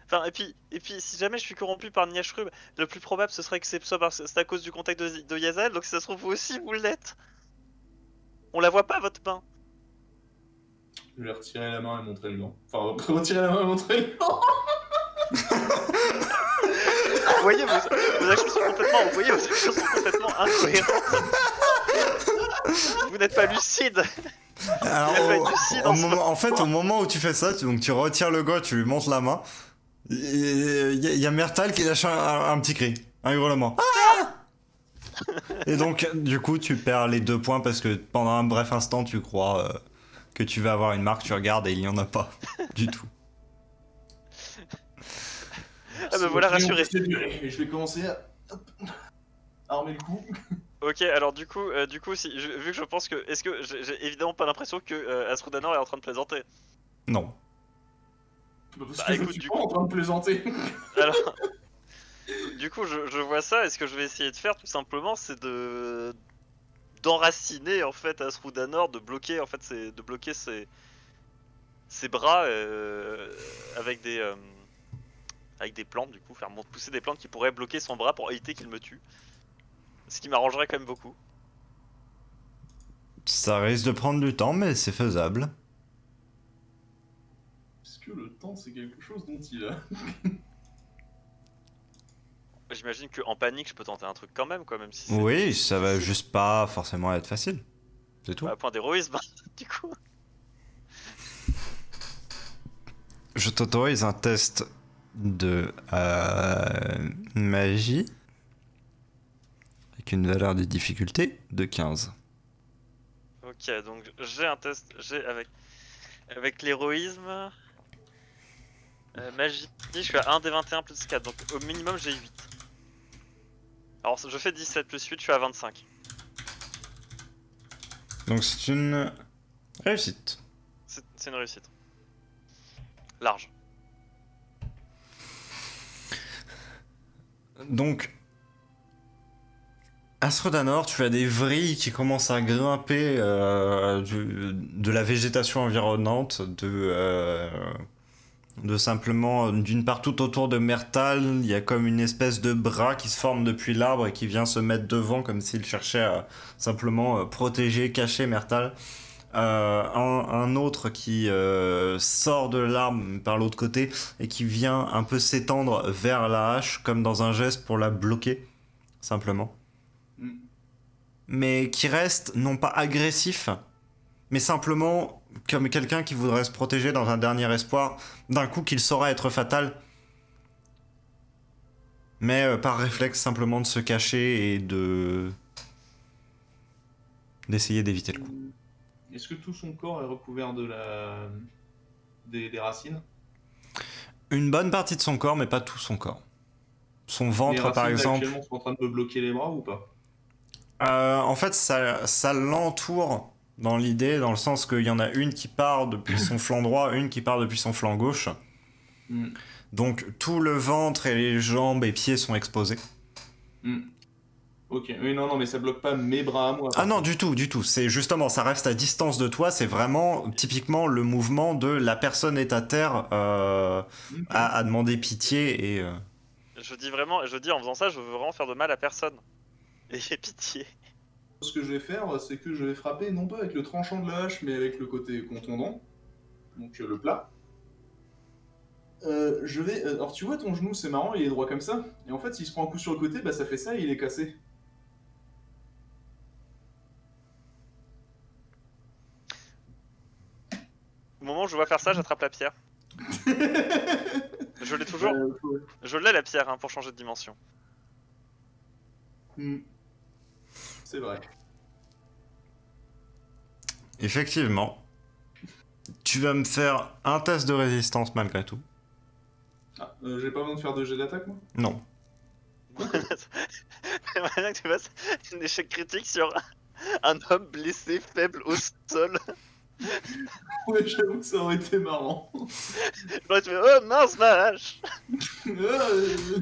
Enfin, et puis, si jamais je suis corrompu par Niashrub, le plus probable ce serait que c'est à cause du contact de Yazael, donc si ça se trouve vous aussi vous l'êtes. On la voit pas votre main. Je vais retirer la main et montrer le gant. Enfin, retirer la main et montrer le gant. Vous voyez, vos actions sont complètement incohérentes. Vous n'êtes pas lucide. Alors, au moment où tu fais ça, tu retires le gars, tu lui montres la main. Il y a Myrtle qui lâche un petit cri, un hurlement. Ah! Et donc, du coup, tu perds les 2 points parce que pendant un bref instant, tu crois que tu vas avoir une marque, tu regardes et il n'y en a pas du tout. Ah bah voilà, rassuré. Je vais commencer à armer le coup. Ok, alors du coup, si, vu que je pense que, est-ce que j'ai évidemment pas l'impression que Asrudanor est en train de plaisanter. Non. Parce Bah que je écoute, suis du pas en coup, train de plaisanter. alors, du coup, je vois ça. Et ce que je vais essayer de faire, tout simplement, c'est de d'enraciner en fait Asrudanor, de bloquer en fait, de bloquer ses bras avec des plantes, du coup, faire pousser des plantes qui pourraient bloquer son bras pour éviter qu'il me tue. Ce qui m'arrangerait quand même beaucoup. Ça risque de prendre du temps, mais c'est faisable. Est-ce que le temps, c'est quelque chose dont il a. J'imagine qu'en panique, je peux tenter un truc quand même, quoi, même si c'est Oui, ça va difficile. juste pas forcément être facile. C'est tout. Bah, point d'héroïsme, du coup. Je t'autorise un test de magie avec une valeur de difficulté de 15. Ok, donc j'ai un test, j'ai avec l'héroïsme. Magie, je suis à 1 des 21 plus 4, donc au minimum j'ai 8. Alors je fais 17 plus 8, je suis à 25. Donc c'est une réussite. C'est une réussite. Large. Donc, Asrodanor, tu as des vrilles qui commencent à grimper de la végétation environnante, de simplement, d'une part tout autour de Mertal, il y a comme une espèce de bras qui se forme depuis l'arbre et qui vient se mettre devant comme s'il cherchait à simplement protéger, cacher Mertal. Un autre qui sort de l'arbre par l'autre côté et qui vient un peu s'étendre vers la hache comme dans un geste pour la bloquer, simplement. Mm. Mais qui reste non pas agressif, mais simplement comme quelqu'un qui voudrait se protéger dans un dernier espoir d'un coup qu'il saura être fatal. Mais par réflexe simplement de se cacher et d'essayer d'éviter le coup. Est-ce que tout son corps est recouvert de la. Des racines? Une bonne partie de son corps, mais pas tout son corps. Son Les ventre, racines par exemple. actuellement sont en train de me bloquer les bras ou pas? En fait, ça l'entoure dans l'idée, dans le sens qu'il y en a une qui part depuis son flanc droit, une qui part depuis son flanc gauche. Mm. Donc tout le ventre et les jambes et pieds sont exposés. Mm. Ok, oui, non, mais ça bloque pas mes bras à moi. Ah non, du tout, du tout. C'est justement, ça reste à distance de toi. C'est vraiment typiquement le mouvement de la personne est à terre Ok. à demander pitié et. Je dis en faisant ça, je veux vraiment faire de mal à personne. Ayez pitié. Ce que je vais faire, c'est que je vais frapper non pas avec le tranchant de la hache, mais avec le côté contondant, donc le plat. Alors tu vois ton genou, c'est marrant, il est droit comme ça. Et en fait, s'il se prend un coup sur le côté, bah ça fait ça et il est cassé. Au moment où je vois faire ça, j'attrape la pierre. Je l'ai toujours. Ouais. Je l'ai la pierre hein, pour changer de dimension. Hmm. C'est vrai. Effectivement. Tu vas me faire un test de résistance malgré tout. Ah, j'ai pas besoin de faire de jet d'attaque, moi? Non. J'aimerais bien que tu fasses un échec critique sur un homme blessé, faible au sol. Ouais, j'avoue que ça aurait été marrant. J'aurais fait oh mince ma hache. Euh,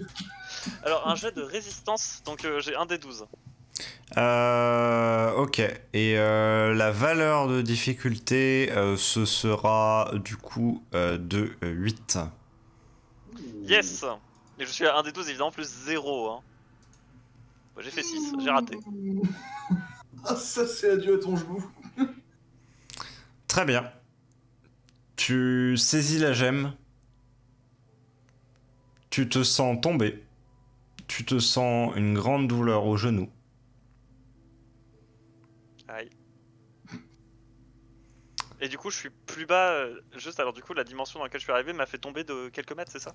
Alors un jet de résistance, donc j'ai un des 12. Ok. Et la valeur de difficulté, ce sera du coup de 8. Yes. Et je suis à un des 12 évidemment plus 0. Hein. Bah, j'ai fait 6, j'ai raté. Ah, ça c'est adieu à ton genou. Très bien. Tu saisis la gemme. Tu te sens tomber. Tu te sens une grande douleur au genou. Aïe. Et du coup je suis plus bas, juste alors du coup la dimension dans laquelle je suis arrivé m'a fait tomber de quelques mètres, c'est ça?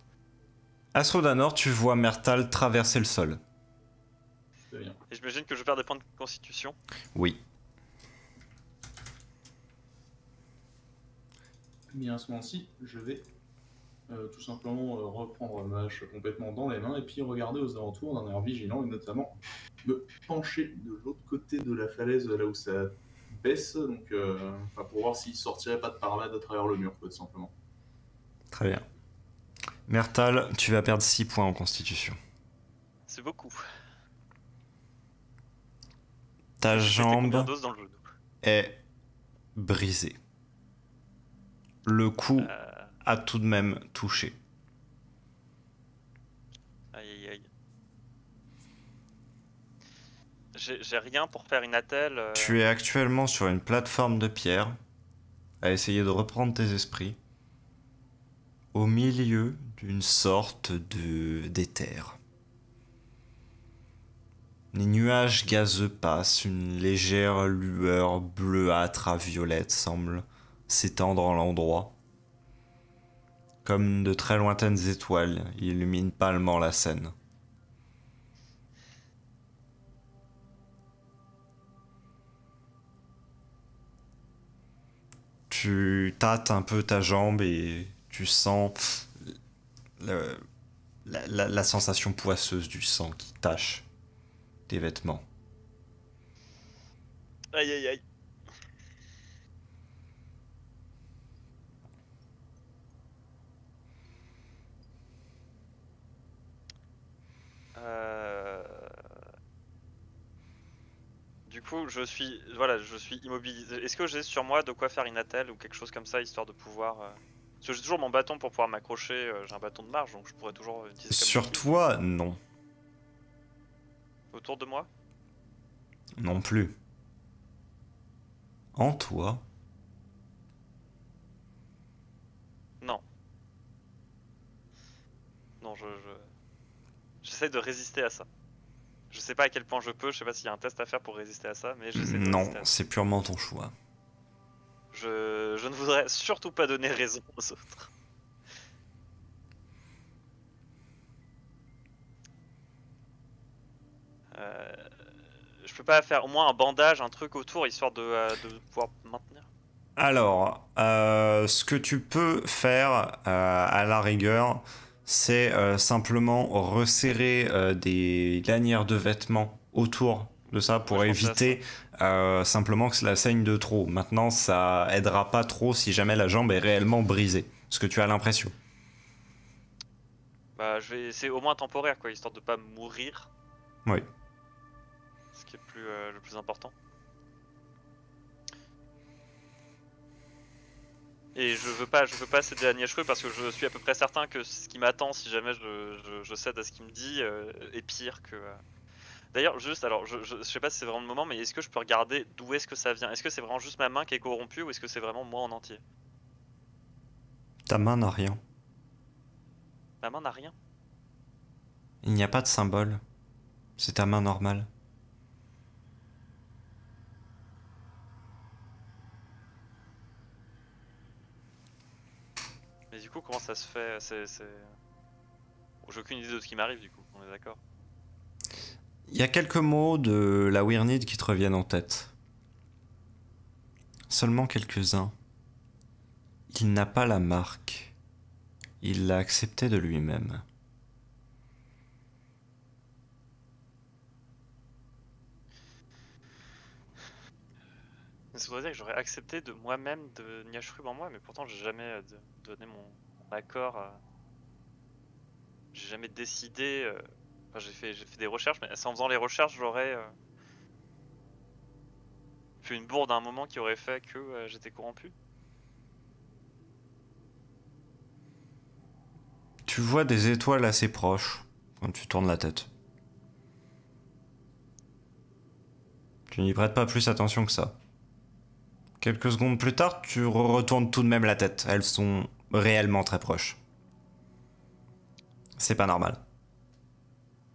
Asrodanor, tu vois Mertal traverser le sol. Très bien. Et j'imagine que je perds des points de constitution. Oui. Mais à ce moment-ci, je vais tout simplement reprendre ma hache complètement dans les mains et puis regarder aux alentours d'un air vigilant et notamment me pencher de l'autre côté de la falaise, là où ça baisse, donc pour voir s'il sortirait pas de par là, de travers le mur, quoi, tout simplement. Très bien. Mertal, tu vas perdre 6 points en constitution. C'est beaucoup. Ta J'ai pété combien jambe d'os dans le genou? est brisée. Le coup a tout de même touché. Aïe aïe aïe. J'ai rien pour faire une attelle. Tu es actuellement sur une plateforme de pierre, à essayer de reprendre tes esprits, au milieu d'une sorte d'éther. Les nuages gazeux passent, une légère lueur bleuâtre à violette semble s'étendre en l'endroit. Comme de très lointaines étoiles illuminent pâlement la scène. Tu tâtes un peu ta jambe et tu sens la sensation poisseuse du sang qui tache tes vêtements. Aïe aïe aïe. Du coup, je suis immobilisé. Est-ce que j'ai sur moi de quoi faire une attelle ou quelque chose comme ça, histoire de pouvoir... Parce que j'ai toujours mon bâton pour pouvoir m'accrocher, j'ai un bâton de marche, donc je pourrais toujours utiliser comme Sur bouclier. toi, non. Autour de moi? Non plus. En toi, Non. Non, j'essaie de résister à ça. Je sais pas à quel point je peux, je sais pas s'il y a un test à faire pour résister à ça, mais j'essaie de non, résister à ça. c'est purement ton choix. Je ne voudrais surtout pas donner raison aux autres. Je peux pas faire au moins un bandage, un truc autour, histoire de pouvoir maintenir. Alors, ce que tu peux faire à la rigueur, c'est simplement resserrer des lanières de vêtements autour de ça pour Ouais, je pensais à éviter simplement que cela saigne de trop. Maintenant, ça aidera pas trop si jamais la jambe est réellement brisée, ce que tu as l'impression. Bah, c'est au moins temporaire, quoi, histoire de pas mourir. Oui. Ce qui est le plus important. Et je veux pas céder à Niècheux parce que je suis à peu près certain que ce qui m'attend si jamais je cède à ce qu'il me dit est pire que... D'ailleurs, juste, alors, je sais pas si c'est vraiment le moment, mais est-ce que je peux regarder d'où est-ce que ça vient? Est-ce que c'est vraiment juste ma main qui est corrompue ou est-ce que c'est vraiment moi en entier? Ta main n'a rien. Ma main n'a rien. Il n'y a pas de symbole. C'est ta main normale. Mais du coup, comment ça se fait? Bon, j'ai aucune idée de ce qui m'arrive, du coup, on est d'accord. Il y a quelques mots de la Wyrnid qui te reviennent en tête. Seulement quelques-uns. Il n'a pas la marque. Il l'a acceptée de lui-même. Ça voudrait dire que j'aurais accepté de moi-même de Niashrub en moi, mais pourtant j'ai jamais donné mon accord. J'ai jamais décidé. Enfin, j'ai fait des recherches, mais c'est en faisant les recherches j'aurais fait une bourde à un moment qui aurait fait que j'étais corrompu. Tu vois des étoiles assez proches quand tu tournes la tête. Tu n'y prêtes pas plus attention que ça. Quelques secondes plus tard, tu retournes tout de même la tête. Elles sont réellement très proches. C'est pas normal.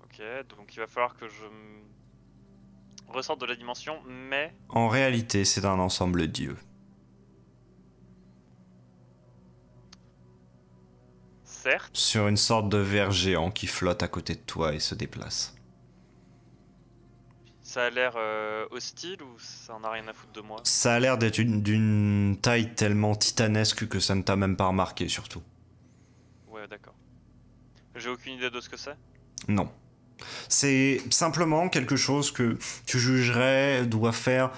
Ok, donc il va falloir que je ressorte de la dimension, mais... En réalité, c'est un ensemble dieu. Certes. Sur une sorte de ver géant qui flotte à côté de toi et se déplace. Ça a l'air hostile ou ça en a rien à foutre de moi? Ça a l'air d'être d'une taille tellement titanesque que ça ne t'a même pas remarqué, surtout. Ouais, d'accord. J'ai aucune idée de ce que c'est? Non. C'est simplement quelque chose que tu jugerais doit faire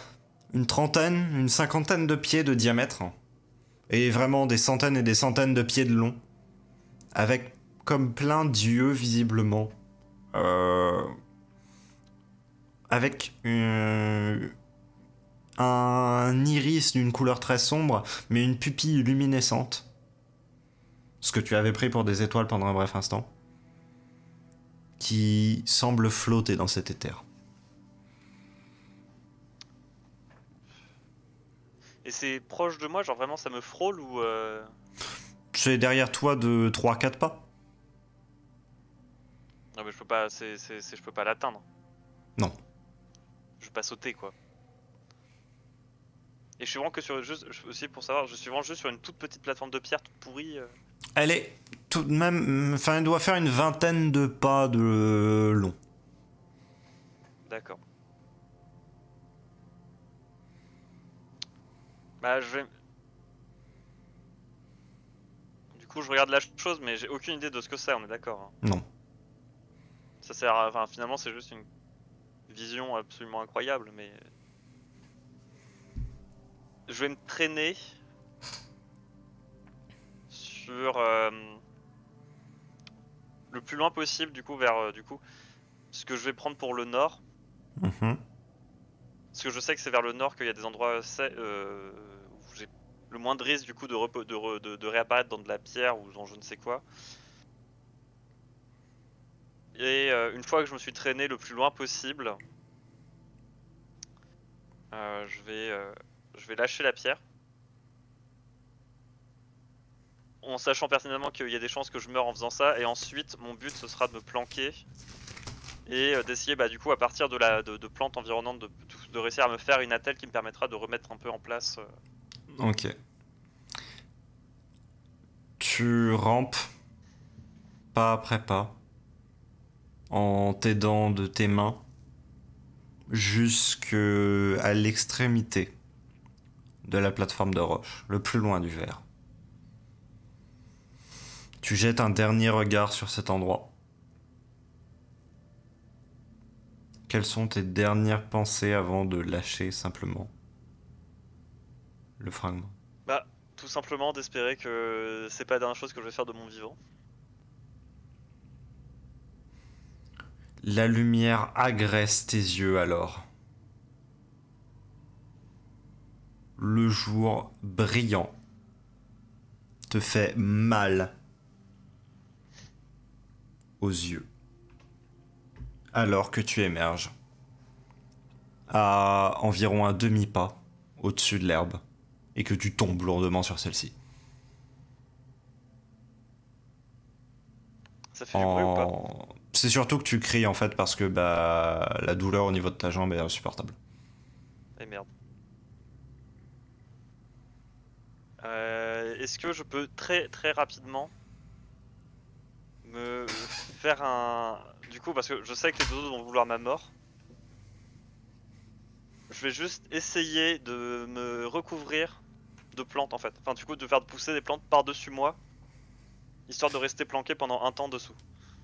une trentaine, une cinquantaine de pieds de diamètre. Et vraiment des centaines et des centaines de pieds de long. Avec comme plein d'yeux visiblement. Avec un iris d'une couleur très sombre, mais une pupille luminescente. Ce que tu avais pris pour des étoiles pendant un bref instant. Qui semble flotter dans cet éther. Et c'est proche de moi, genre vraiment ça me frôle ou... C'est derrière toi de 3-4 pas. Non mais je peux pas, je peux pas l'atteindre. Non. Je peux pas sauter quoi. Et je suis vraiment que sur juste, aussi pour savoir, je suis vraiment juste sur une toute petite plateforme de pierre toute pourrie. Elle est tout de même... Enfin, elle doit faire une vingtaine de pas de long. D'accord. Bah je vais... Du coup je regarde la chose mais j'ai aucune idée de ce que c'est, on est d'accord. Hein. Non. Ça sert à... Enfin finalement c'est juste une vision absolument incroyable mais... Je vais me traîner sur le plus loin possible du coup vers du coup ce que je vais prendre pour le nord. Mhm. Parce que je sais que c'est vers le nord qu'il y a des endroits où j'ai le moins de risque du coup de réapparaître dans de la pierre ou dans je ne sais quoi. Et une fois que je me suis traîné le plus loin possible, je vais lâcher la pierre. En sachant pertinemment qu'il y a des chances que je meure en faisant ça, et ensuite mon but ce sera de me planquer et d'essayer bah, du coup à partir de plantes environnantes de réussir à me faire une attelle qui me permettra de remettre un peu en place. Ok. Tu rampes pas après pas en t'aidant de tes mains jusqu'à l'extrémité de la plateforme de roche, le plus loin du verre. Tu jettes un dernier regard sur cet endroit. Quelles sont tes dernières pensées avant de lâcher simplement le fragment? Bah, tout simplement d'espérer que c'est pas la dernière chose que je vais faire de mon vivant. La lumière agresse tes yeux alors. Le jour brillant te fait mal aux yeux. Alors que tu émerges à environ un demi-pas au-dessus de l'herbe et que tu tombes lourdement sur celle-ci. Ça fait du bruit ou pas? C'est surtout que tu cries en fait parce que bah, la douleur au niveau de ta jambe est insupportable. Eh merde. Est-ce que je peux très très rapidement me faire un... Du coup, parce que je sais que les deux autres vont vouloir ma mort. Je vais juste essayer de me recouvrir de plantes en fait. Enfin du coup de faire pousser des plantes par-dessus moi. Histoire de rester planqué pendant un temps dessous.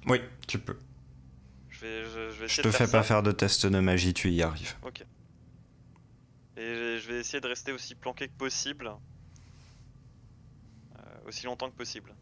Oui, tu peux. Je vais Je essayer te de fais faire pas ça. faire de test de magie, tu y arrives. Ok. Et je vais essayer de rester aussi planqué que possible. Aussi longtemps que possible.